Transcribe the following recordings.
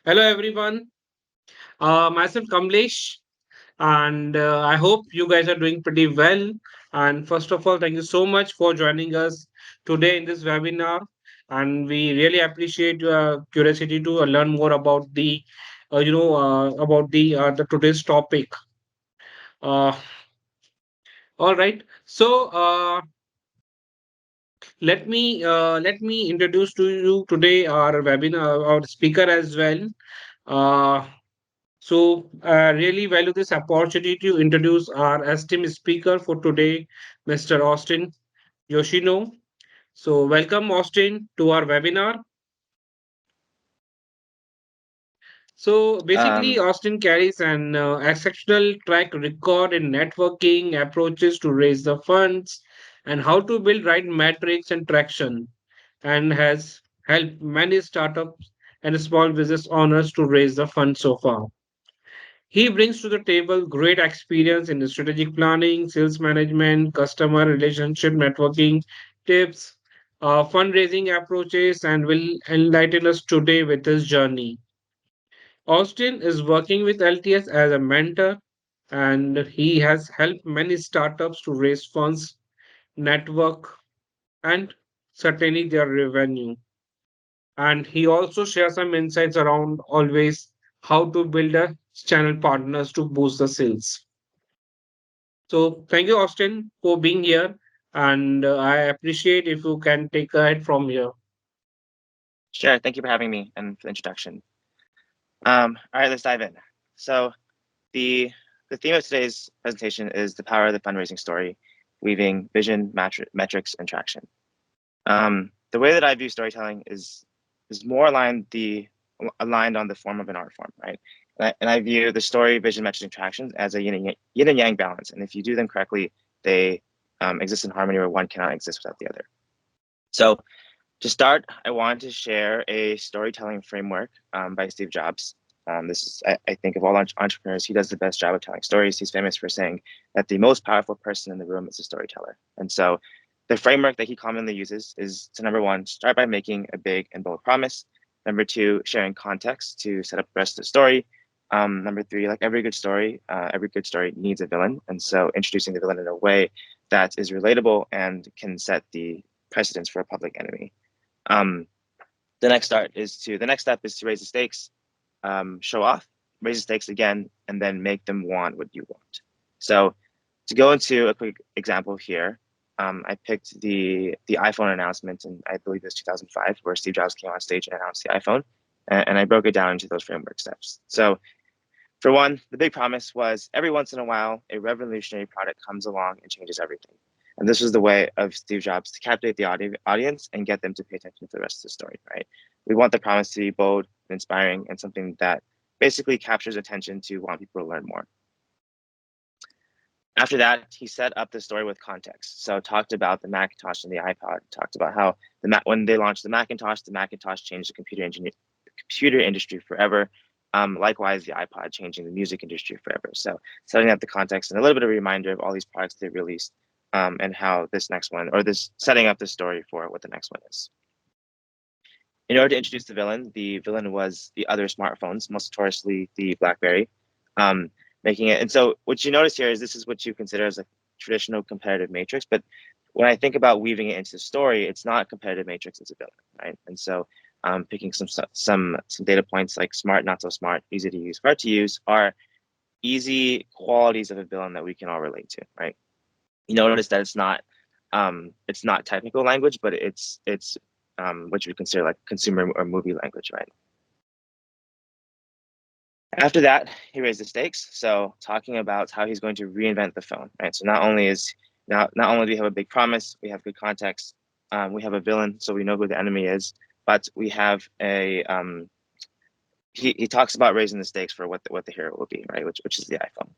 Hello, everyone. Myself Kamlesh, and I hope you guys are doing pretty well. And first of all, thank you so much for joining us today in this webinar. And we really appreciate your curiosity to learn more about the today's topic. Uh, all right. Let me introduce to you today our webinar, our speaker as well. Uh, So, really value this opportunity to introduce our esteemed speaker for today, Mr. Austin Yoshino. So, welcome, Austin, to our webinar. So, basically, Um, Austin carries an exceptional track record in networking, approaches to raise the funds, and how to build right metrics and traction, and has helped many startups and small business owners to raise the funds so far. He brings to the table great experience in strategic planning, sales management, customer relationship networking tips, fundraising approaches, and will enlighten us today with his journey. Austin is working with LTS as a mentor, and he has helped many startups to raise funds, network, and certainly their revenue. And he also shares some insights around always how to build a channel partners to boost the sales. So thank you, Austin, for being here, and I appreciate if you can take ahead from here. sure. Thank you for having me and for the introduction. All right, let's dive in. So the the theme of today's presentation is the power of the fundraising story, weaving vision, metrics, and traction. The way that I view storytelling is more aligned on the form of an art form, right? And I view the story, vision, metrics, and tractions as a yin and yang balance. And if you do them correctly, they exist in harmony, where one cannot exist without the other. So to start, I want to share a storytelling framework by Steve Jobs. This is, I think, of all entrepreneurs, he does the best job of telling stories. He's famous for saying that the most powerful person in the room is a storyteller. And so the framework that he commonly uses is to, number one, start by making a big and bold promise. Number two, sharing context to set up the rest of the story. Number three, like every good story needs a villain. And so introducing the villain in a way that is relatable and can set the precedence for a public enemy. Um, the next step is to raise the stakes, show off, raise the stakes again, and then make them want what you want. So to go into a quick example here, I picked the iPhone announcement, and I believe it was 2005, where Steve Jobs came on stage and announced the iPhone, and I broke it down into those framework steps. So for one, the big promise was every once in a while, a revolutionary product comes along and changes everything. And this was the way of Steve Jobs to captivate the audience and get them to pay attention to the rest of the story, right? We want the promise to be bold and inspiring and something that basically captures attention to want people to learn more. After that, he set up the story with context. So talked about the Macintosh and the iPod, talked about how when they launched the Macintosh changed the computer industry forever. Likewise, the iPod changing the music industry forever. So setting up the context and a little bit of a reminder of all these products they released, and how this next one, or this setting up the story for what the next one is. In order to introduce the villain was the other smartphones, most notoriously the BlackBerry, um, making it. And so what you notice here is this is what you consider as a traditional competitive matrix. But when I think about weaving it into the story, it's not a competitive matrix; it's a villain, right? And so picking some data points like smart, not so smart, easy to use, hard to use are easy qualities of a villain that we can all relate to, right? You notice that it's not technical language, but it's what you would consider like consumer or movie language, right? After that, he raised the stakes. So talking about how he's going to reinvent the phone, right? So not only do we have a big promise, we have good context, we have a villain, so we know who the enemy is, but we have a he talks about raising the stakes for what the hero will be, right? Which is the iPhone.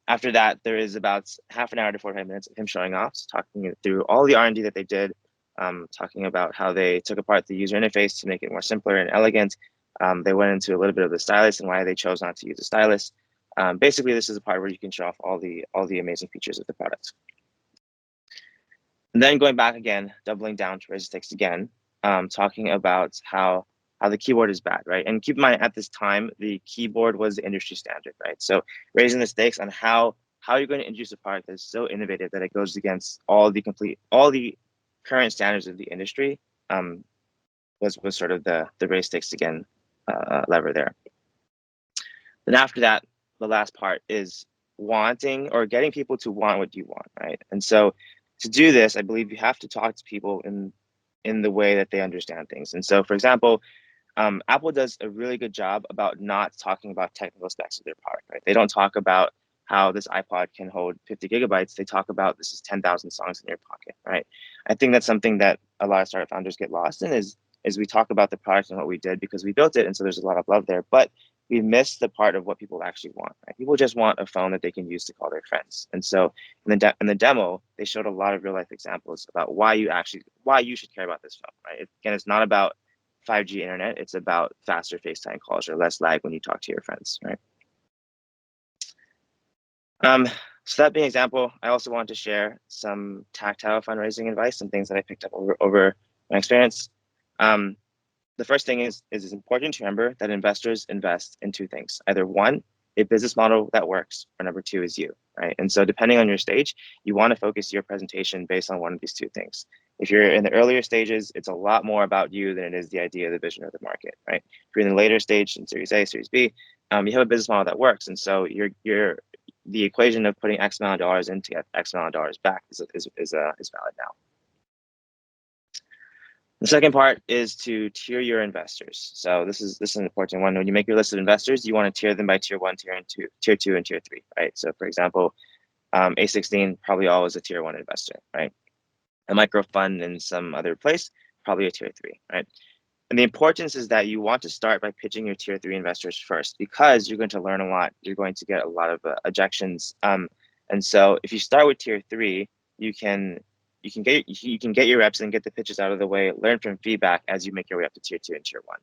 After that, there is about half an hour to 45 minutes of him showing off, so talking through all the R&D that they did, talking about how they took apart the user interface to make it more simpler and elegant. They went into a little bit of the stylus and why they chose not to use a stylus. Basically, this is a part where you can show off all the amazing features of the product. And then going back again, doubling down to raise the stakes again, talking about how how the keyboard is bad, right? And keep in mind, at this time, the keyboard was the industry standard, right? So raising the stakes on how you're going to introduce a product that's so innovative that it goes against all the current standards of the industry um, was sort of the raise stakes again lever there. Then after that, the last part is wanting or getting people to want what you want, right? And so to do this, I believe you have to talk to people in the way that they understand things. And so, for example, Apple does a really good job about not talking about technical specs of their product, right? They don't talk about how this iPod can hold 50 gigabytes. They talk about this is 10,000 songs in your pocket, right? I think that's something that a lot of startup founders get lost in is we talk about the product and what we did because we built it, and so there's a lot of love there, but we miss the part of what people actually want, right? People just want a phone that they can use to call their friends, and so in the demo, they showed a lot of real life examples about why you should care about this phone, right? Again, it's not about 5G internet. It's about faster FaceTime calls or less lag when you talk to your friends, right? Um, so that being an example, I also want to share some tactile fundraising advice, some things that I picked up over my experience. Um, the first thing is it's important to remember that investors invest in two things. Either one, a business model that works, or number two is you, right? And so depending on your stage, you want to focus your presentation based on one of these two things. If you're in the earlier stages, it's a lot more about you than it is the idea, the vision, or the market, right? If you're in the later stage, in Series A, Series B, you have a business model that works. And so the equation of putting X amount of dollars in to get X amount of dollars back is valid now. The second part is to tier your investors. So this is an important one. When you make your list of investors, you want to tier them by tier one, tier two, and tier three, right? So for example, A16 probably always a tier one investor, right? A micro fund in some other place, probably a tier three, right? And the importance is that you want to start by pitching your tier three investors first because you're going to learn a lot. You're going to get a lot of ejections. And so if you start with tier three, you can you can get your reps and get the pitches out of the way, learn from feedback as you make your way up to tier two and tier one.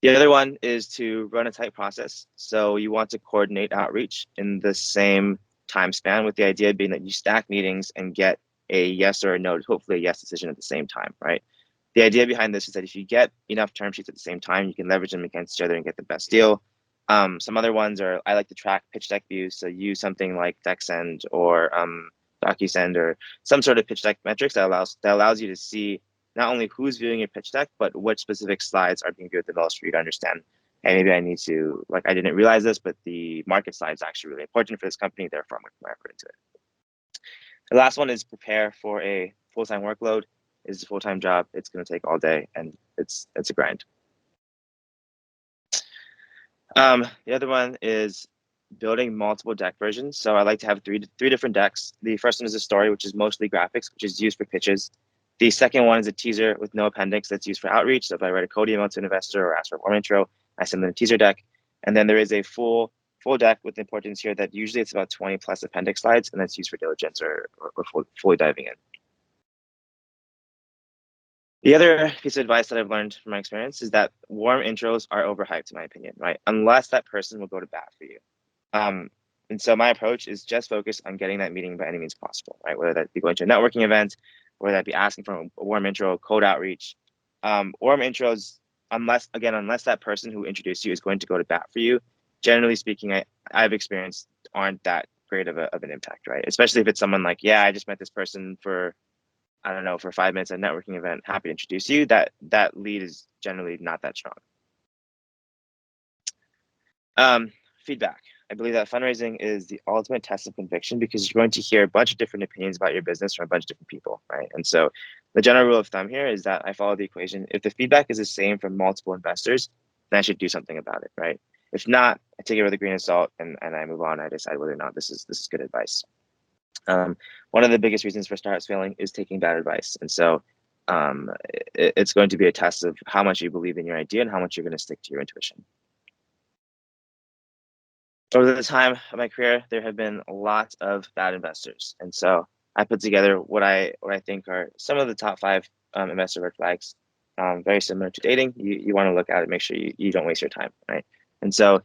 The other one is to run a tight process. So you want to coordinate outreach in the same time span, with the idea being that you stack meetings and get a yes or a no, hopefully a yes decision at the same time, right? The idea behind this is that if you get enough term sheets at the same time, you can leverage them against each other and get the best deal. Some other ones are, I like to track pitch deck views. So use something like DeckSend or DocuSend or some sort of pitch deck metrics that allows you to see not only who's viewing your pitch deck, but which specific slides are being viewed the most for you to understand. Hey, maybe I need to, like, I didn't realize this, but the market slide is actually really important for this company. Therefore, I'm going to put my effort into it. The last one is prepare for a full-time workload. It's a full-time job. It's going to take all day, and it's a grind. The other one is building multiple deck versions. So I like to have three different decks. The first one is a story, which is mostly graphics, which is used for pitches. The second one is a teaser with no appendix that's used for outreach. So if I write a code email to an investor or ask for a warm intro, I send them a teaser deck. And then there is a full deck with the importance here that usually it's about 20 plus appendix slides, and that's used for diligence or fully diving in. The other piece of advice that I've learned from my experience is that warm intros are overhyped, in my opinion, right? Unless that person will go to bat for you. And so my approach is just focus on getting that meeting by any means possible, right? Whether that be going to a networking event, whether that be asking for a warm intro, cold outreach. Warm intros, unless that person who introduced you is going to go to bat for you, generally speaking, I've experienced aren't that great of an impact, right? Especially if it's someone like, yeah, I just met this person for, I don't know, for 5 minutes at a networking event, happy to introduce you. That lead is generally not that strong. Feedback. I believe that fundraising is the ultimate test of conviction because you're going to hear a bunch of different opinions about your business from a bunch of different people, right? And so the general rule of thumb here is that I follow the equation. If the feedback is the same from multiple investors, then I should do something about it, right? If not, I take it with a grain of salt and I move on. I decide whether or not this is good advice. One of the biggest reasons for startups failing is taking bad advice. And so it's going to be a test of how much you believe in your idea and how much you're going to stick to your intuition. Over the time of my career, there have been lots of bad investors, and so I put together what I think are some of the top five investor red flags. Very similar to dating, you want to look at it, make sure you don't waste your time, right? And so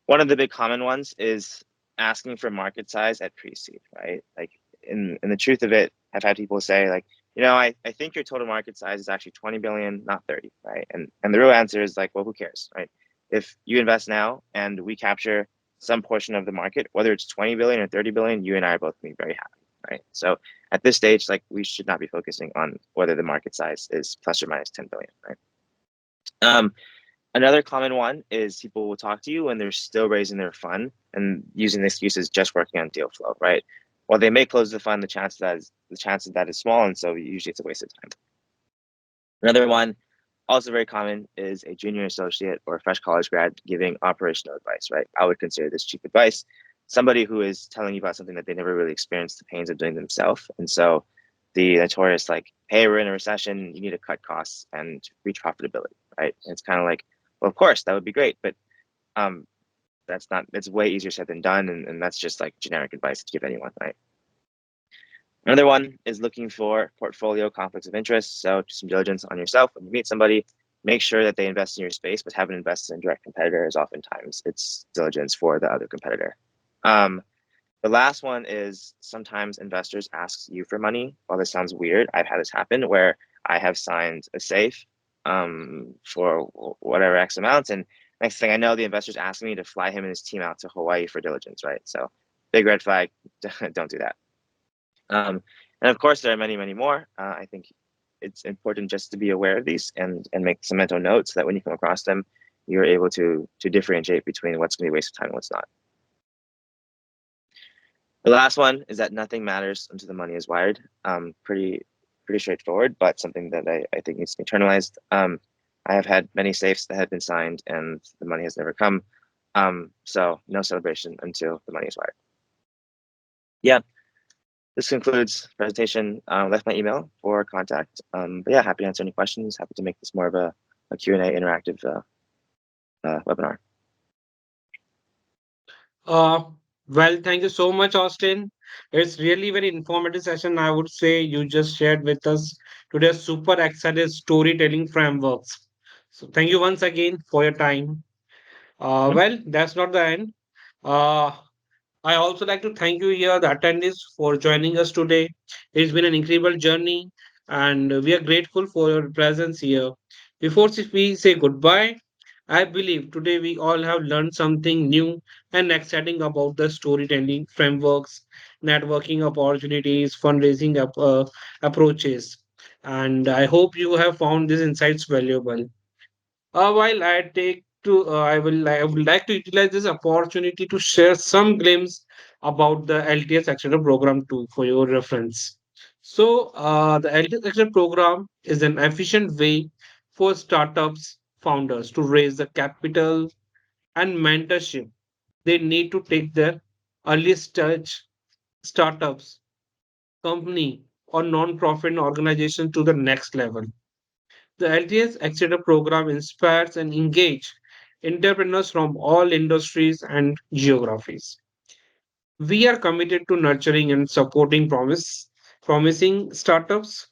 one of the big common ones is asking for market size at pre-seed, right? Like in the truth of it, I've had people say like, I think your total market size is actually 20 billion, not 30, right? And the real answer is like, well, who cares, right? If you invest now and we capture some portion of the market, whether it's 20 billion or 30 billion, you and I are both going to be very happy, right? So at this stage, like we should not be focusing on whether the market size is plus or minus 10 billion, right? Um, Another common one is people will talk to you when they're still raising their fund and using the excuses just working on deal flow, right? While they may close the fund, the chance of that is small, and so usually it's a waste of time. Another one, also very common, is a junior associate or a fresh college grad giving operational advice, right? I would consider this cheap advice. Somebody who is telling you about something that they never really experienced the pains of doing themselves. And so the notorious like, hey, we're in a recession, you need to cut costs and reach profitability, right? And it's kind of like, well, of course, that would be great, but um, that's not, it's way easier said than done. And that's just like generic advice to give anyone, right? Another one is looking for portfolio conflicts of interest. So do some diligence on yourself when you meet somebody. Make sure that they invest in your space, but haven't invested in direct competitors. Oftentimes, it's diligence for the other competitor. Um, the last one is sometimes investors ask you for money. While this sounds weird, I've had this happen where I have signed a safe for whatever X amounts, and next thing I know, the investor's asking me to fly him and his team out to Hawaii for diligence. Right, so big red flag. Don't do that. And of course, there are many, many more. I think it's important just to be aware of these and make some mental notes so that when you come across them, you're able to differentiate between what's going to be a waste of time and what's not. The last one is that nothing matters until the money is wired. Pretty straightforward, but something that I think needs to be internalized. I have had many safes that have been signed and the money has never come. So no celebration until the money is wired. Yeah, this concludes the presentation. Left my email for contact. But yeah, happy to answer any questions. Happy to make this more of a Q&A interactive webinar. Uh, well, thank you so much, Austin. It's really very informative session. I would say you just shared with us today's super excited storytelling frameworks. So thank you once again for your time. Mhm. Well, that's not the end. Uh, I also like to thank you here, the attendees, for joining us today. It's been an incredible journey, and we are grateful for your presence here. Before we say goodbye, I believe today we all have learned something new and exciting about the storytelling frameworks, networking opportunities, fundraising approaches, and I hope you have found these insights valuable. While I would like to utilize this opportunity to share some glimpse about the LTS Accelerator program too for your reference. So, the LTS Accelerator program is an efficient way for startups founders to raise the capital and mentorship they need to take their early stage startups, company, or non-profit organization to the next level. The LTS Accelerator program inspires and engages entrepreneurs from all industries and geographies. We are committed to nurturing and supporting promising startups.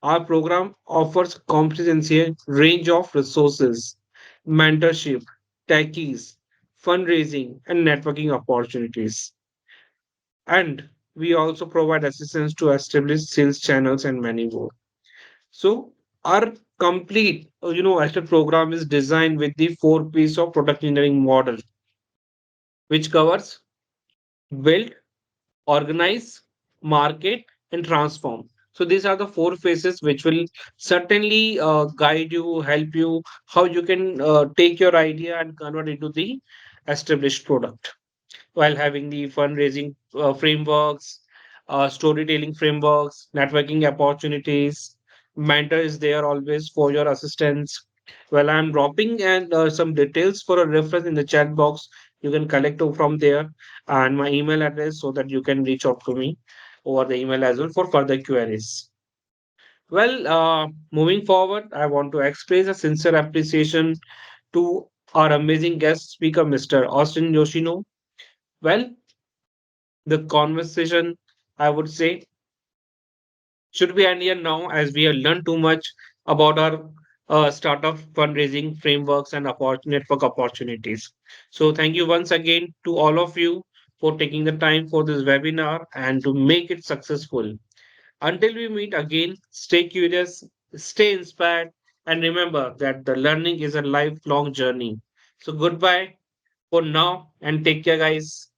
Our program offers comprehensive range of resources, mentorship, techies, fundraising, and networking opportunities. And we also provide assistance to establish sales channels and many more. So our complete, asset program is designed with the four piece of product engineering model, which covers build, organize, market, and transform. So these are the four phases which will certainly guide you, help you, how you can take your idea and convert it into the established product while having the fundraising frameworks, storytelling frameworks, networking opportunities. Mentor is there always for your assistance. Well, I'm dropping and some details for a reference in the chat box. You can collect from there and my email address so that you can reach out to me over the email as well for further queries. Well, moving forward, I want to express a sincere appreciation to our amazing guest speaker, Mr. Austin Yoshino. Well, the conversation, I would say, should be end here now as we have learned too much about our startup fundraising frameworks and network opportunities. So, thank you once again to all of you for taking the time for this webinar and to make it successful. Until we meet again, stay curious, stay inspired, and remember that the learning is a lifelong journey. So, goodbye for now and take care, guys.